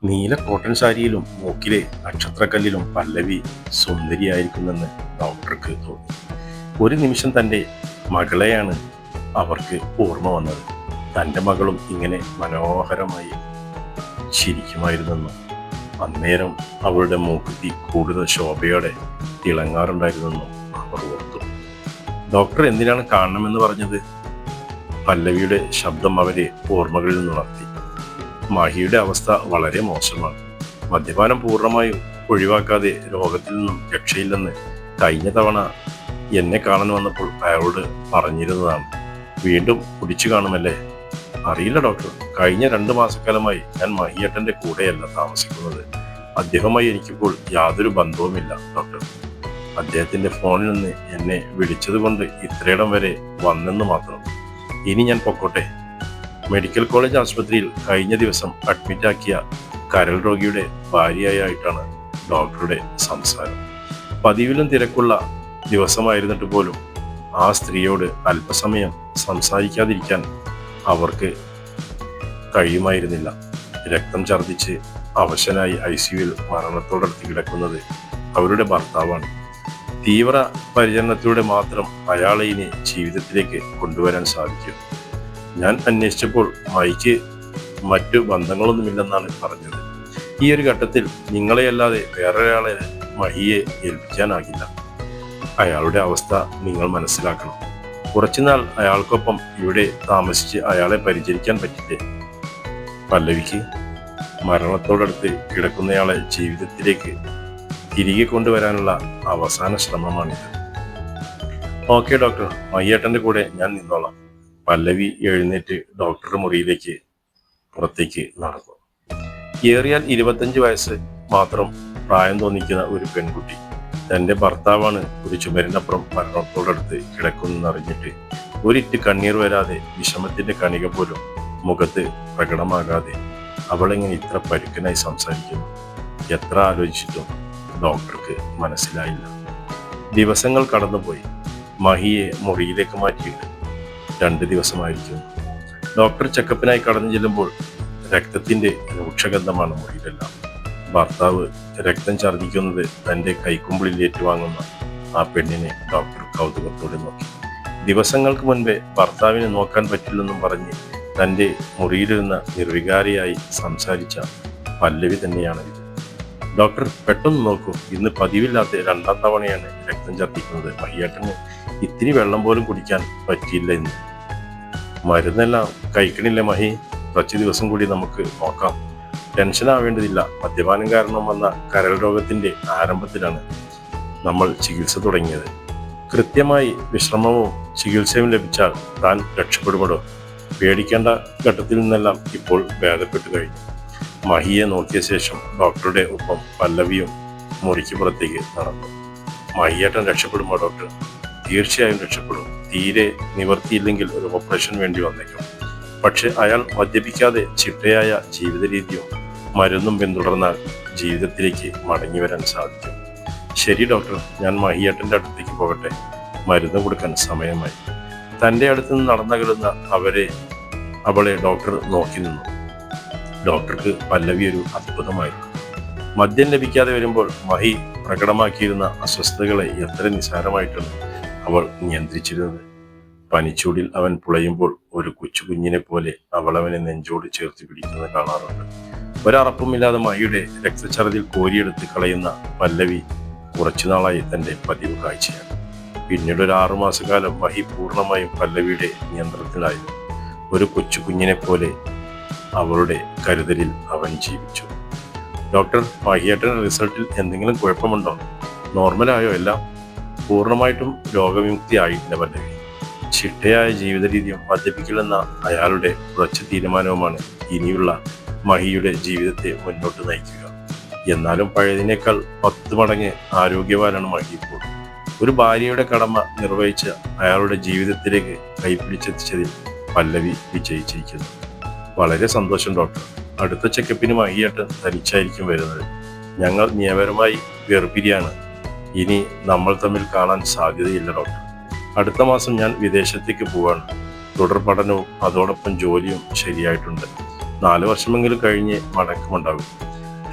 നീല കോട്ടൺ സാരിയിലും മൂക്കിലെ നക്ഷത്രക്കല്ലിലും പല്ലവി സുന്ദരിയായിരിക്കുമെന്ന് ഡോക്ടർക്ക് തോന്നി. ഒരു നിമിഷം തൻ്റെ മകളെയാണ് അവർക്ക് ഓർമ്മ വന്നത്. തൻ്റെ മകളും ഇങ്ങനെ മനോഹരമായി ചിരിക്കുമായിരുന്നെന്നും അന്നേരം അവളുടെ മൂക്കുത്തി കൂടുതൽ ശോഭയോടെ തിളങ്ങാറുണ്ടായിരുന്നെന്നും അവർ ഓർത്തു. ഡോക്ടർ എന്തിനാണ് കാണണമെന്ന് പറഞ്ഞത്? പല്ലവിയുടെ ശബ്ദം അവരെ ഓർമ്മകളിൽ നിന്നുണർത്തി. മാഹിയുടെ അവസ്ഥ വളരെ മോശമാണ്. മദ്യപാനം പൂർണ്ണമായും ഒഴിവാക്കാതെ രോഗത്തിൽ നിന്നും രക്ഷയില്ലെന്ന് കഴിഞ്ഞ തവണ എന്നെ കാണാൻ വന്നപ്പോൾ അയാളോട് പറഞ്ഞിരുന്നതാണ്. വീണ്ടും കുടിച്ചു കാണുമല്ലേ? അറിയില്ല ഡോക്ടർ. കഴിഞ്ഞ 2 മാസക്കാലമായി ഞാൻ മഹിയേട്ടന്റെ കൂടെയല്ല താമസിക്കുന്നത്. അദ്ദേഹവുമായി എനിക്കിപ്പോൾ യാതൊരു ബന്ധവുമില്ല ഡോക്ടർ. അദ്ദേഹത്തിന്റെ ഫോണിൽ നിന്ന് എന്നെ വിളിച്ചതുകൊണ്ട് ഇത്രയിടം വരെ വന്നെന്ന് മാത്രം. ഇനി ഞാൻ പൊക്കോട്ടെ. മെഡിക്കൽ കോളേജ് ആശുപത്രിയിൽ കഴിഞ്ഞ ദിവസം അഡ്മിറ്റാക്കിയ കരൾ രോഗിയുടെ ഭാര്യയായിട്ടാണ് ഡോക്ടറുടെ സംസാരം. പതിവിലും തിരക്കുള്ള ദിവസമായിരുന്നിട്ട് പോലും ആ സ്ത്രീയോട് അല്പസമയം സംസാരിക്കാതിരിക്കാൻ അവർക്ക് കഴിയുമായിരുന്നില്ല. രക്തം ഛർദ്ദിച്ച് അവശനായി ICUവിൽ മരണത്തോടടുത്ത് കിടക്കുന്നത് അവരുടെ ഭർത്താവാണ്. തീവ്ര പരിചരണത്തിലൂടെ മാത്രം അയാളെ ഇനി ജീവിതത്തിലേക്ക് കൊണ്ടുവരാൻ സാധിക്കും. ഞാൻ അന്വേഷിച്ചപ്പോൾ മൈക്ക് മറ്റു ബന്ധങ്ങളൊന്നുമില്ലെന്നാണ് പറഞ്ഞത്. ഈ ഒരു ഘട്ടത്തിൽ നിങ്ങളെയല്ലാതെ വേറൊരാളെ മഹിയെ ഏൽപ്പിക്കാനാകില്ല. അയാളുടെ അവസ്ഥ നിങ്ങൾ മനസ്സിലാക്കണം. കുറച്ചുനാൾ അയാൾക്കൊപ്പം ഇവിടെ താമസിച്ച് അയാളെ പരിചരിക്കാൻ പറ്റില്ലേ? പല്ലവിക്ക് മരണത്തോടടുത്ത് കിടക്കുന്നയാളെ ജീവിതത്തിലേക്ക് തിരികെ കൊണ്ടുവരാനുള്ള അവസാന ശ്രമമാണിത്. ഓക്കെ ഡോക്ടർ, മഹിയേട്ടന്റെ കൂടെ ഞാൻ നിന്നോളാം. പല്ലവി എഴുന്നേറ്റ് ഡോക്ടറുടെ മുറിയിലേക്ക് പുറത്തേക്ക് നടന്നു. ഏറിയാൽ 25 വയസ്സ് മാത്രം പ്രായം തോന്നിക്കുന്ന ഒരു പെൺകുട്ടി തൻ്റെ ഭർത്താവാണ് ഒരു ചുമരിനപ്പുറം മരണത്തോടടുത്ത് കിടക്കുന്നറിഞ്ഞിട്ട് ഒരിറ്റ് കണ്ണീർ വരാതെ, വിഷമത്തിന്റെ കണിക പോലും മുഖത്ത് പ്രകടമാകാതെ അവളെങ്ങനെ ഇത്ര പരുക്കനായി സംസാരിക്കുന്നു? എത്ര ആലോചിച്ചിട്ടും ഡോക്ടർക്ക് മനസ്സിലായില്ല. ദിവസങ്ങൾ കടന്നുപോയി. മഹിയെ മുറിയിലേക്ക് മാറ്റിയിട്ട് 2 ദിവസമായിരിക്കും. ഡോക്ടർ ചെക്കപ്പിനായി കടന്നു ചെല്ലുമ്പോൾ രക്തത്തിന്റെ രൂക്ഷഗന്ധമാണ് മുറിയിലെല്ലാം. ഭർത്താവ് രക്തം ഛർദ്ദിക്കുന്നത് തൻ്റെ കൈക്കുമ്പിളിൽ ഏറ്റുവാങ്ങുന്ന ആ പെണ്ണിനെ ഡോക്ടർ കൗതുകത്തോടെ നോക്കി. ദിവസങ്ങൾക്ക് മുൻപേ ഭർത്താവിനെ നോക്കാൻ പറ്റില്ലെന്നും പറഞ്ഞ് തൻ്റെ മുറിയിലിരുന്ന നിർവികാരിയായി സംസാരിച്ച പല്ലവി തന്നെയാണ് ഇത്. ഡോക്ടർ, പെട്ടെന്ന് നോക്കൂ, ഇന്ന് പതിവില്ലാത്ത 2ാം തവണയാണ് രക്തം ഛർദ്ദിക്കുന്നത്. മഹിയേട്ടന് ഇത്തിരി വെള്ളം പോലും കുടിക്കാൻ പറ്റിയില്ല ഇന്ന്. മരുന്നെല്ലാം കഴിക്കണില്ലേ മഹി? കുറച്ച് ദിവസം കൂടി നമുക്ക് നോക്കാം. ടെൻഷൻ ആവേണ്ടതില്ല. മദ്യപാനം കാരണം വന്ന കരൾ രോഗത്തിന്റെ ആരംഭത്തിലാണ് നമ്മൾ ചികിത്സ തുടങ്ങിയത്. കൃത്യമായി വിശ്രമവും ചികിത്സയും ലഭിച്ചാൽ താൻ രക്ഷപ്പെടുമോ? പേടിക്കേണ്ട ഘട്ടത്തിൽ നിന്നെല്ലാം ഇപ്പോൾ ഭേദപ്പെട്ടു കഴിഞ്ഞു. മഹിയെ നോക്കിയ ശേഷം ഡോക്ടറുടെ ഒപ്പം പല്ലവിയും മുറിക്ക് പുറത്തേക്ക് നടന്നു. മഹിയേട്ടൻ രക്ഷപ്പെടുമോ ഡോക്ടർ? തീർച്ചയായും രക്ഷപ്പെടും. തീരെ നിവർത്തിയില്ലെങ്കിൽ ഒരു ഓപ്പറേഷൻ വേണ്ടി വന്നേക്കും. പക്ഷെ അയാൾ മദ്യപിക്കാതെ ചിട്ടയായ ജീവിത രീതിയും മരുന്നും പിന്തുടർന്നാൽ ജീവിതത്തിലേക്ക് മടങ്ങി വരാൻ സാധിക്കും. ശരി ഡോക്ടർ, ഞാൻ മഹിയേട്ടൻ്റെ അടുത്തേക്ക് പോകട്ടെ. മരുന്ന് കൊടുക്കാൻ സമയമായി. തൻ്റെ അടുത്ത് നിന്ന് നടന്നകലുന്ന അവളെ ഡോക്ടർ നോക്കി നിന്നു. ഡോക്ടർക്ക് പല്ലവി ഒരു അത്ഭുതമായിരുന്നു. മദ്യം ലഭിക്കാതെ വരുമ്പോൾ മഹി പ്രകടമാക്കിയിരുന്ന അസ്വസ്ഥതകളെ എത്ര നിസ്സാരമായിട്ടാണ് അവൾ നിയന്ത്രിച്ചിരുന്നത്. പനിച്ചൂടിൽ അവൻ പുളയുമ്പോൾ ഒരു കൊച്ചുകുഞ്ഞിനെ പോലെ അവൾ അവനെ നെഞ്ചോട് ചേർത്ത് പിടിക്കുന്നത് കാണാറുണ്ട്. ഒരറപ്പുമില്ലാതെ മഹിയുടെ രക്തച്ചറതിൽ കോരിയെടുത്ത് കളയുന്ന പല്ലവി കുറച്ചുനാളായി തൻ്റെ പതിവ് കാഴ്ചയാണ്. പിന്നീട് ഒരു 6 മാസക്കാലം മഹി പൂർണ്ണമായും പല്ലവിയുടെ നിയന്ത്രണത്തിലായിരുന്നു. ഒരു കൊച്ചുകുഞ്ഞിനെ പോലെ അവളുടെ കരുതലിൽ അവൻ ജീവിച്ചു. ഡോക്ടർ, മഹിയേട്ടൻ്റെ റിസൾട്ടിൽ എന്തെങ്കിലും കുഴപ്പമുണ്ടോ? നോർമലായോ എല്ലാം? പൂർണ്ണമായിട്ടും രോഗവിമുക്തി ആയിട്ടില്ല പല്ലവി. ചിട്ടയായ ജീവിത രീതിയും മദ്യപിക്കലെന്ന അയാളുടെ ഉറച്ച തീരുമാനവുമാണ് ഇനിയുള്ള മഹിയുടെ ജീവിതത്തെ മുന്നോട്ട് നയിക്കുക. എന്നാലും പഴയതിനേക്കാൾ 10 മടങ്ങ് ആരോഗ്യവാനാണ് മഹി ഇപ്പോൾ. ഒരു ഭാര്യയുടെ കടമ നിർവഹിച്ച് അയാളുടെ ജീവിതത്തിലേക്ക് കൈപിടിച്ചെത്തിച്ചതിൽ പല്ലവി വിജയിച്ചിരിക്കുന്നു. വളരെ സന്തോഷം ഡോക്ടർ. അടുത്ത ചെക്കപ്പിന് മഹിയേട്ടൻ തനിച്ചായിരിക്കും വരുന്നത്. ഞങ്ങൾ നിയമപരമായി വേർപിരിയാണ്. ഇനി നമ്മൾ തമ്മിൽ കാണാൻ സാധ്യതയില്ല ഡോക്ടർ. അടുത്ത മാസം ഞാൻ വിദേശത്തേക്ക് പോവാണ്. തുടർ പഠനവും അതോടൊപ്പം ജോലിയും ശരിയായിട്ടുണ്ട്. 4 വർഷമെങ്കിലും കഴിഞ്ഞ് മടക്കമുണ്ടാകും.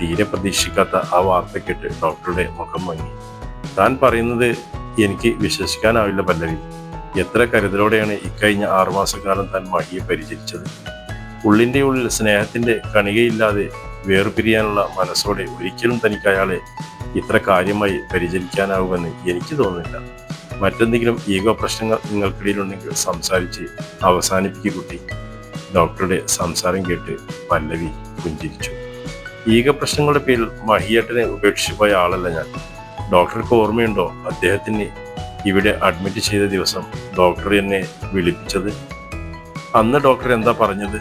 തീരെ പ്രതീക്ഷിക്കാത്ത ആ വാർത്ത കേട്ട് ഡോക്ടറുടെ മുഖം മങ്ങി. താൻ പറയുന്നത് എനിക്ക് വിശ്വസിക്കാനാവില്ല പല്ലവി. എത്ര കരുതലോടെയാണ് ഇക്കഴിഞ്ഞ 6 മാസക്കാലം താൻ മഹിയെ പരിചരിച്ചത്. ഉള്ളിന്റെ ഉള്ളിൽ സ്നേഹത്തിന്റെ കണികയില്ലാതെ വേർപിരിയാനുള്ള മനസ്സോടെ ഒരിക്കലും തനിക്ക് അയാളെ ഇത്ര കാര്യമായി പരിചരിക്കാനാവുമെന്ന് എനിക്ക് തോന്നുന്നില്ല. മറ്റെന്തെങ്കിലും ഈഗോ പ്രശ്നങ്ങൾ നിങ്ങൾക്കിടയിലുണ്ടെങ്കിൽ സംസാരിച്ച് അവസാനിപ്പിക്കുക കുട്ടി. ഡോക്ടറുടെ സംസാരം കേട്ട് പല്ലവി പുഞ്ചിരിച്ചു. ഈഗോ പ്രശ്നങ്ങളുടെ പേരിൽ മഹിയേട്ടനെ ഉപേക്ഷിച്ചു പോയ ആളല്ല ഞാൻ. ഡോക്ടർക്ക് ഓർമ്മയുണ്ടോ അദ്ദേഹത്തിന് ഇവിടെ അഡ്മിറ്റ് ചെയ്ത ദിവസം ഡോക്ടർ എന്നെ വിളിപ്പിച്ചത്? അന്ന് ഡോക്ടർ എന്താ പറഞ്ഞത്?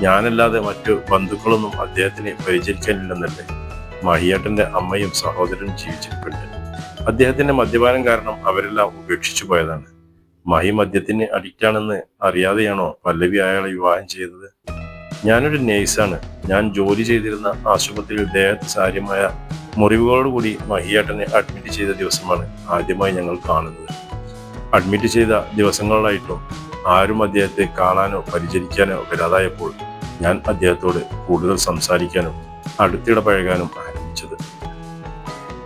ഞാനല്ലാതെ മറ്റു ബന്ധുക്കളൊന്നും അദ്ദേഹത്തിനെ പരിചരിക്കാനില്ലെന്നല്ലേ. മഹിയേട്ടന്റെ അമ്മയും സഹോദരനും ജീവിച്ചിരിപ്പുണ്ട്. അദ്ദേഹത്തിന്റെ മദ്യപാനം കാരണം അവരെല്ലാം ഉപേക്ഷിച്ചു പോയതാണ്. മഹി മദ്യത്തിന് അഡിക്റ്റാണെന്ന് അറിയാതെയാണോ പല്ലവി അയാളെ വിവാഹം ചെയ്തത്? ഞാനൊരു നേഴ്സാണ്. ഞാൻ ജോലി ചെയ്തിരുന്ന ആശുപത്രിയിൽ ദേഹത്ത് സാര്യമായ മുറിവുകളോടുകൂടി മഹിയേട്ടനെ അഡ്മിറ്റ് ചെയ്ത ദിവസമാണ് ആദ്യമായി ഞങ്ങൾ കാണുന്നത്. അഡ്മിറ്റ് ചെയ്ത ദിവസങ്ങളിലായിട്ടും ആരും അദ്ദേഹത്തെ കാണാനോ പരിചരിക്കാനോ വരാതായപ്പോൾ ഞാൻ അദ്ദേഹത്തോട് കൂടുതൽ സംസാരിക്കാനും അടുത്തിടപഴകാനും ആരംഭിച്ചത്.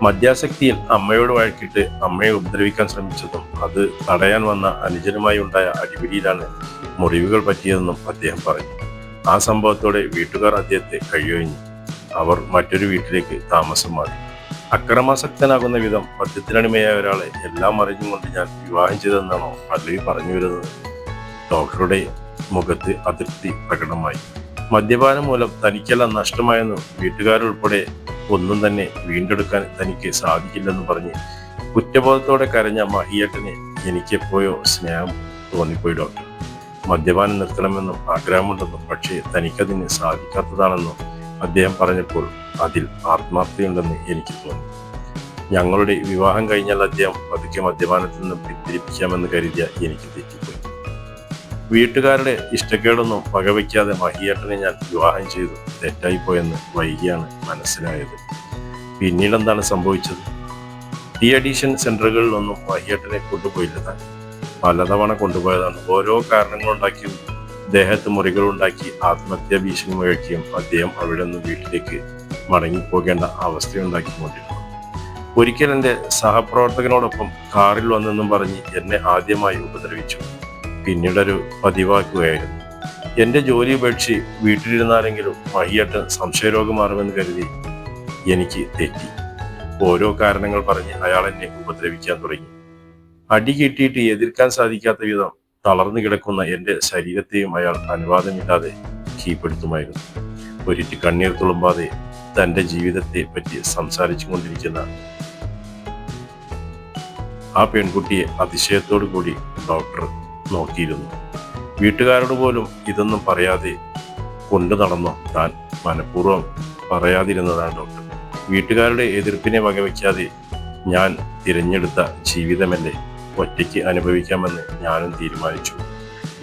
മദ്യാസക്തിയിൽ അമ്മയോട് വഴക്കിട്ട് അമ്മയെ ഉപദ്രവിക്കാൻ ശ്രമിച്ചതും അത് തടയാൻ വന്ന അനുജനുമായി ഉണ്ടായ അടിപിടിയിലാണ് മുറിവുകൾ പറ്റിയതെന്നും അദ്ദേഹം പറഞ്ഞു. ആ സംഭവത്തോടെ വീട്ടുകാർ അദ്ദേഹത്തെ കഴിയൊഴിഞ്ഞു. അവർ മറ്റൊരു വീട്ടിലേക്ക് താമസം മാറി. അക്രമാസക്തനാകുന്ന വിധം മദ്യത്തിനടിമയായ ഒരാളെ എല്ലാം അറിഞ്ഞുകൊണ്ട് ഞാൻ വിവാഹം ചെയ്തതെന്നാണോ പല്ലവി പറഞ്ഞു വരുന്നത്? ഡോക്ടറുടെ മുഖത്ത് അതൃപ്തി പ്രകടമായി. മദ്യപാനം മൂലം തനിക്കെല്ലാം നഷ്ടമായെന്ന് വീട്ടുകാരുൾപ്പെടെ ഒന്നും തന്നെ വീണ്ടെടുക്കാൻ തനിക്ക് സാധിക്കില്ലെന്ന് പറഞ്ഞ് കുറ്റബോധത്തോടെ കരഞ്ഞ മഹിയേട്ടനെ എനിക്കെപ്പോഴോ സ്നേഹം തോന്നിപ്പോയി ഡോക്ടർ. മദ്യപാനം നിർത്തണമെന്നും ആഗ്രഹമുണ്ടെന്നും പക്ഷേ തനിക്കതിന് സാധിക്കാത്തതാണെന്നും അദ്ദേഹം പറഞ്ഞപ്പോൾ അതിൽ ആത്മാർത്ഥതയുണ്ടെന്ന് എനിക്ക് തോന്നി. ഞങ്ങളുടെ വിവാഹം കഴിഞ്ഞാൽ അദ്ദേഹം പതുക്കെ മദ്യപാനത്തിൽ നിന്ന് പിന്തിരിപ്പിക്കാമെന്ന് കരുതിയ എനിക്ക് തെറ്റിപ്പോയി. വീട്ടുകാരുടെ ഇഷ്ടക്കേടൊന്നും വകവയ്ക്കാതെ മഹിയേട്ടനെ ഞാൻ വിവാഹം ചെയ്തു. തെറ്റായിപ്പോയെന്ന് വൈകിയാണ് മനസ്സിലായത്. പിന്നീട് എന്താണ് സംഭവിച്ചത്? ഡി അഡീഷൻ സെന്ററുകളിലൊന്നും മഹിയേട്ടനെ കൊണ്ടുപോയില്ല. താൻ പലതവണ കൊണ്ടുപോയതാണ്. ഓരോ കാരണങ്ങളുണ്ടാക്കി ദേഹത്ത് മുറികളുണ്ടാക്കി ആത്മഹത്യാ ഭീഷണി മുഴക്കിയും അദ്ദേഹം അവിടെ നിന്ന് വീട്ടിലേക്ക് മടങ്ങിപ്പോകേണ്ട അവസ്ഥയുണ്ടാക്കിക്കൊണ്ടിരുന്നു. ഒരിക്കൽ എൻ്റെ സഹപ്രവർത്തകനോടൊപ്പം കാറിൽ വന്നെന്നും പറഞ്ഞ് എന്നെ ആദ്യമായി ഉപദ്രവിച്ചു. പിന്നീടൊരു പതിവാക്കുകയായിരുന്നു. എൻ്റെ ജോലി ഉപേക്ഷിച്ച് വീട്ടിലിരുന്നാലെങ്കിലും മഹിയേട്ടൻ സംശയരോഗം മാറുമെന്ന് കരുതി എനിക്ക് തെറ്റി. ഓരോ കാരണങ്ങൾ പറഞ്ഞ് അയാൾ എന്നെ ഉപദ്രവിക്കാൻ തുടങ്ങി. അടി കിട്ടിയിട്ട് എതിർക്കാൻ സാധിക്കാത്ത വിധം തളർന്നു കിടക്കുന്ന എൻ്റെ ശരീരത്തെയും അയാൾ അനുവാദമില്ലാതെ കീഴ്പ്പെടുത്തുമായിരുന്നു. ഒരിറ്റ് കണ്ണീർ തുളുമ്പാതെ തൻ്റെ ജീവിതത്തെ പറ്റി സംസാരിച്ചു കൊണ്ടിരിക്കുന്ന ആ പെൺകുട്ടിയെ അതിശയത്തോടു കൂടി ഡോക്ടർ നോക്കിയിരുന്നു. വീട്ടുകാരോട് പോലും ഇതൊന്നും പറയാതെ കൊണ്ടു നടന്നു താൻ മനഃപൂർവ്വം പറയാതിരുന്നതാണ് ഡോക്ടർ. വീട്ടുകാരുടെ എതിർപ്പിനെ വകവയ്ക്കാതെ ഞാൻ തിരഞ്ഞെടുത്ത ജീവിതമല്ലേ ഒറ്റയ്ക്ക് അനുഭവിക്കാമെന്ന് ഞാനും തീരുമാനിച്ചു.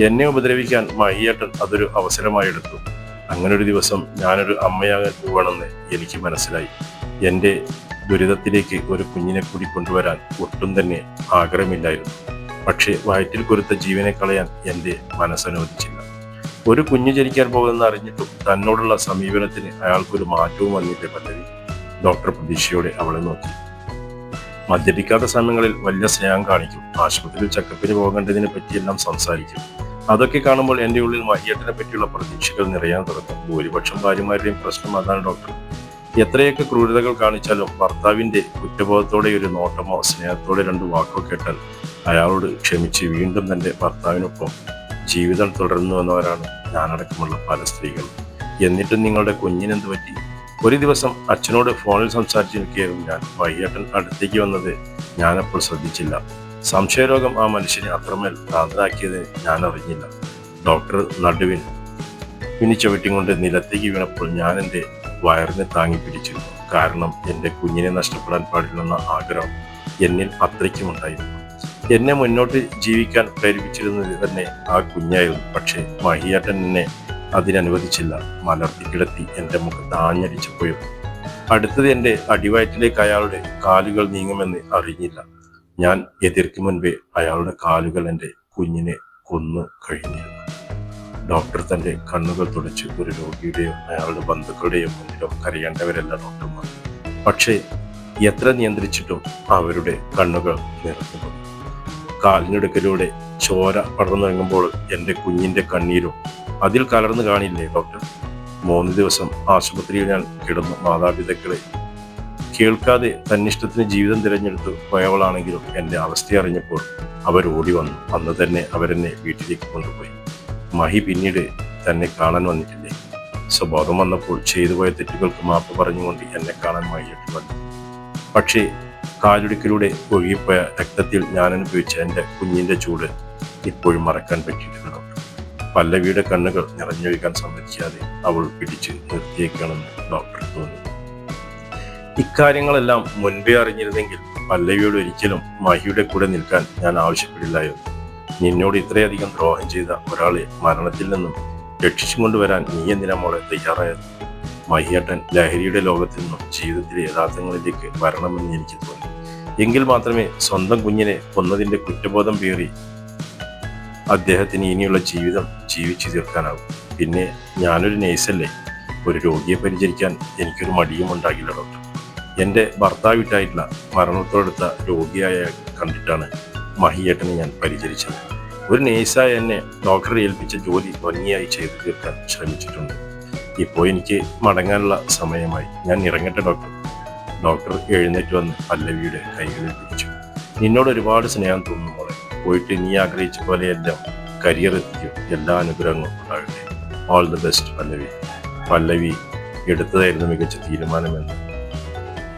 എന്നെ ഉപദ്രവിക്കാൻ മഹിയേട്ടൻ അതൊരു അവസരമായി എടുത്തു. അങ്ങനൊരു ദിവസം ഞാനൊരു അമ്മയാകാൻ പോവാണെന്ന് എനിക്ക് മനസ്സിലായി. എൻ്റെ ദുരിതത്തിലേക്ക് ഒരു കുഞ്ഞിനെ കൂടി കൊണ്ടുവരാൻ ഒട്ടും തന്നെ ആഗ്രഹമില്ലായിരുന്നു. പക്ഷേ വയറ്റിൽ കുരുത്ത ജീവനെ കളയാൻ എൻ്റെ മനസ്സനുവദിച്ചില്ല. ഒരു കുഞ്ഞു ജനിക്കാൻ പോകുന്ന അറിഞ്ഞിട്ടും തന്നോടുള്ള സമീപനത്തിന് അയാൾക്കൊരു മാറ്റവും വന്നില്ലേ പല്ലവി? ഡോക്ടർ പ്രതീക്ഷയോടെ അവളെ നോക്കി. മദ്യപിക്കാത്ത സമയങ്ങളിൽ വലിയ സ്നേഹം കാണിക്കും. ആശുപത്രിയിൽ ചെക്കപ്പിന് പോകേണ്ടതിനെ പറ്റിയെല്ലാം സംസാരിക്കും. അതൊക്കെ കാണുമ്പോൾ എൻ്റെ ഉള്ളിൽ മഹിയേട്ടനെ പറ്റിയുള്ള പ്രതീക്ഷകൾ നിറയാൻ തുടങ്ങും. ഭൂരിപക്ഷം ഭാര്യമാരുടെയും പ്രശ്നം അതാണ് ഡോക്ടർ. എത്രയൊക്കെ ക്രൂരതകൾ കാണിച്ചാലും ഭർത്താവിൻ്റെ കുറ്റബോധത്തോടെ ഒരു നോട്ടമോ സ്നേഹത്തോടെ 2 വാക്കോ കേട്ടാൽ അയാളോട് ക്ഷമിച്ച് വീണ്ടും തൻ്റെ ഭർത്താവിനൊപ്പം ജീവിതം തുടർന്നു വന്നവരാണ് ഞാനടക്കമുള്ള പല സ്ത്രീകളും. എന്നിട്ടും നിങ്ങളുടെ കുഞ്ഞിനെന്ത് പറ്റി? ഒരു ദിവസം അച്ഛനോട് ഫോണിൽ സംസാരിച്ച് നിൽക്കുകയായിരുന്നു ഞാൻ. മഹിയേട്ടൻ അടുത്തേക്ക് വന്നത് ഞാനപ്പോൾ ശ്രദ്ധിച്ചില്ല. സംശയരോഗം ആ മനുഷ്യനെ അത്രമേൽ ഭ്രാന്തനാക്കിയത് ഞാൻ അറിഞ്ഞില്ല. ഡോക്ടർ നടുവിൽ ചവിട്ടിക്കൊണ്ട് നിലത്തേക്ക് വീണപ്പോൾ ഞാൻ എൻ്റെ വയറിനെ താങ്ങി പിടിച്ചിരുന്നു. കാരണം എൻ്റെ കുഞ്ഞിനെ നഷ്ടപ്പെടാൻ പാടില്ലെന്ന ആഗ്രഹം എന്നിൽ അത്രയ്ക്കുമുണ്ടായിരുന്നു. എന്നെ മുന്നോട്ട് ജീവിക്കാൻ പ്രേരിപ്പിച്ചിരുന്നത് തന്നെ ആ കുഞ്ഞായിരുന്നു. പക്ഷേ മഹിയേട്ടൻ എന്നെ അതിനനുവദിച്ചില്ല. മലർത്തി കിടത്തി എൻ്റെ മുഖത്ത് ആഞ്ഞടിച്ചപ്പോഴും അടുത്തത് എൻ്റെ അടിവയറ്റിലേക്ക് അയാളുടെ കാലുകൾ നീങ്ങുമെന്ന് അറിഞ്ഞില്ല. ഞാൻ എതിർക്കും മുൻപേ അയാളുടെ കാലുകൾ എൻ്റെ കുഞ്ഞിനെ കൊന്നു കഴിഞ്ഞിരുന്നു. ഡോക്ടർ തന്റെ കണ്ണുകൾ തുടച്ച് ഒരു രോഗിയുടെയോ അയാളുടെ ബന്ധുക്കളുടെയോ മുന്നിലോ കരയേണ്ടവരല്ല ഡോക്ടർമാർ. പക്ഷേ എത്ര നിയന്ത്രിച്ചിട്ടും അവരുടെ കണ്ണുകൾ നിറഞ്ഞു. കാലിനടുക്കലൂടെ ചോര പടർന്നിറങ്ങുമ്പോൾ എൻ്റെ കുഞ്ഞിന്റെ കണ്ണീരും അതിൽ കലർന്നു കാണില്ലേ ഡോക്ടർ? 3 ദിവസം ആശുപത്രിയിൽ ഞാൻ കിടന്നു. മാതാപിതാക്കളെ കേൾക്കാതെ തന്നിഷ്ടത്തിന് ജീവിതം തിരഞ്ഞെടുത്ത് പോയവളാണെങ്കിലും എൻ്റെ അവസ്ഥ അറിഞ്ഞപ്പോൾ അവർ ഓടി വന്നു. അന്ന് തന്നെ അവരെന്നെ വീട്ടിലേക്ക് കൊണ്ടുപോയി. മഹി പിന്നീട് തന്നെ കാണാൻ വന്നിട്ടില്ലേ? സ്വബോധം വന്നപ്പോൾ ചെയ്തുപോയ തെറ്റുകൾക്ക് മാപ്പ് പറഞ്ഞുകൊണ്ട് എന്നെ കാണാൻ മഹിയിട്ട് വന്നു. പക്ഷേ കാലൊടുക്കിലൂടെ ഒഴുകിപ്പോയ രക്തത്തിൽ ഞാൻ അനുഭവിച്ച എൻ്റെ കുഞ്ഞിന്റെ ചൂട് ഇപ്പോഴും മറക്കാൻ പറ്റിയിട്ടില്ല ഡോക്ടർ. പല്ലവിയുടെ കണ്ണുകൾ നിറഞ്ഞൊഴുകാൻ സമ്മതിക്കാതെ അവൾ പിടിച്ച് നിർത്തിയേക്കാണെന്ന് ഡോക്ടർ തോന്നി. ഇക്കാര്യങ്ങളെല്ലാം മുൻപേ അറിഞ്ഞിരുന്നെങ്കിൽ പല്ലവിയോട് ഒരിക്കലും മഹിയുടെ കൂടെ നിൽക്കാൻ ഞാൻ ആവശ്യപ്പെടില്ലായിരുന്നു. നിന്നോട് ഇത്രയധികം ദ്രോഹം ചെയ്ത ഒരാളെ മരണത്തിൽ നിന്നും രക്ഷിച്ചു കൊണ്ടുവരാൻ നീ എന്തിനാ മോളെ തയ്യാറായത്? മഹിയേട്ടൻ ലഹരിയുടെ ലോകത്തിൽ നിന്നും ജീവിതത്തിലെ യഥാർത്ഥങ്ങളിലേക്ക് വരണമെന്ന് എനിക്ക് തോന്നി. എങ്കിൽ മാത്രമേ സ്വന്തം കുഞ്ഞിനെ കൊന്നതിന്റെ കുറ്റബോധം പേറി അദ്ദേഹത്തിന് ഇനിയുള്ള ജീവിതം ജീവിച്ചു തീർക്കാനാകും. പിന്നെ ഞാനൊരു നേഴ്സല്ലേ, ഒരു രോഗിയെ പരിചരിക്കാൻ എനിക്കൊരു മടിയും ഉണ്ടാകില്ല ഡോക്ടർ. എൻ്റെ ഭർത്താവിട്ടായിട്ടില്ല, മരണത്തോടെടുത്ത രോഗിയായ കണ്ടിട്ടാണ് മഹിയേട്ടനെ ഞാൻ പരിചരിച്ചത്. ഒരു നേഴ്സായ എന്നെ ഡോക്ടറെ ഏൽപ്പിച്ച ജോലി ഭംഗിയായി ചെയ്തു തീർക്കാൻ ശ്രമിച്ചിട്ടുണ്ട്. ഇപ്പോൾ എനിക്ക് മടങ്ങാനുള്ള സമയമായി. ഞാൻ ഇറങ്ങട്ടെ ഡോക്ടർ. ഡോക്ടർ എഴുന്നേറ്റ് വന്ന് പല്ലവിയുടെ കൈകളിൽ പിടിച്ചു. നിന്നോട് ഒരുപാട് സ്നേഹം തോന്നുന്നു മോളെ. പോയിട്ട് നീ ആഗ്രഹിച്ച പോലെയെല്ലാം കരിയർ എത്തിക്കും. എല്ലാ അനുഗ്രഹങ്ങളും ഉണ്ടാകട്ടെ. ഓൾ ദി ബെസ്റ്റ് പല്ലവി. പല്ലവി എടുത്തതായിരുന്നു മികച്ച തീരുമാനമെന്ന്.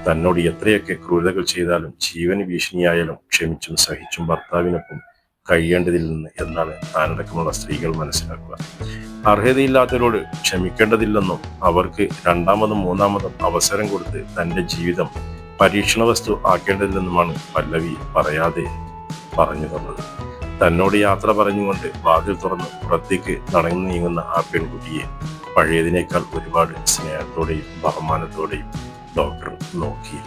തന്നോട് എത്രയൊക്കെ ക്രൂരതകൾ ചെയ്താലും ജീവന് ഭീഷണിയായാലും ക്ഷമിച്ചും സഹിച്ചും ഭർത്താവിനൊപ്പം കഴിയേണ്ടതിൽ നിന്ന് എന്നാണ് താനടക്കമുള്ള സ്ത്രീകൾ മനസ്സിലാക്കുക. അർഹതയില്ലാത്തവരോട് ക്ഷമിക്കേണ്ടതില്ലെന്നും അവർക്ക് രണ്ടാമതും മൂന്നാമതും അവസരം കൊടുത്ത് തൻ്റെ ജീവിതം പരീക്ഷണ വസ്തു ആക്കേണ്ടതില്ലെന്നുമാണ് പല്ലവി പറയാതെ പറഞ്ഞു തന്നത്. തന്നോട് യാത്ര പറഞ്ഞുകൊണ്ട് വാതിൽ തുറന്ന് പുറത്തേക്ക് നടന്നു നീങ്ങുന്ന ആ പെൺകുട്ടിയെ പഴയതിനേക്കാൾ ഒരുപാട് സ്നേഹത്തോടെയും ബഹുമാനത്തോടെയും ഡോക്ടർ നോക്കി.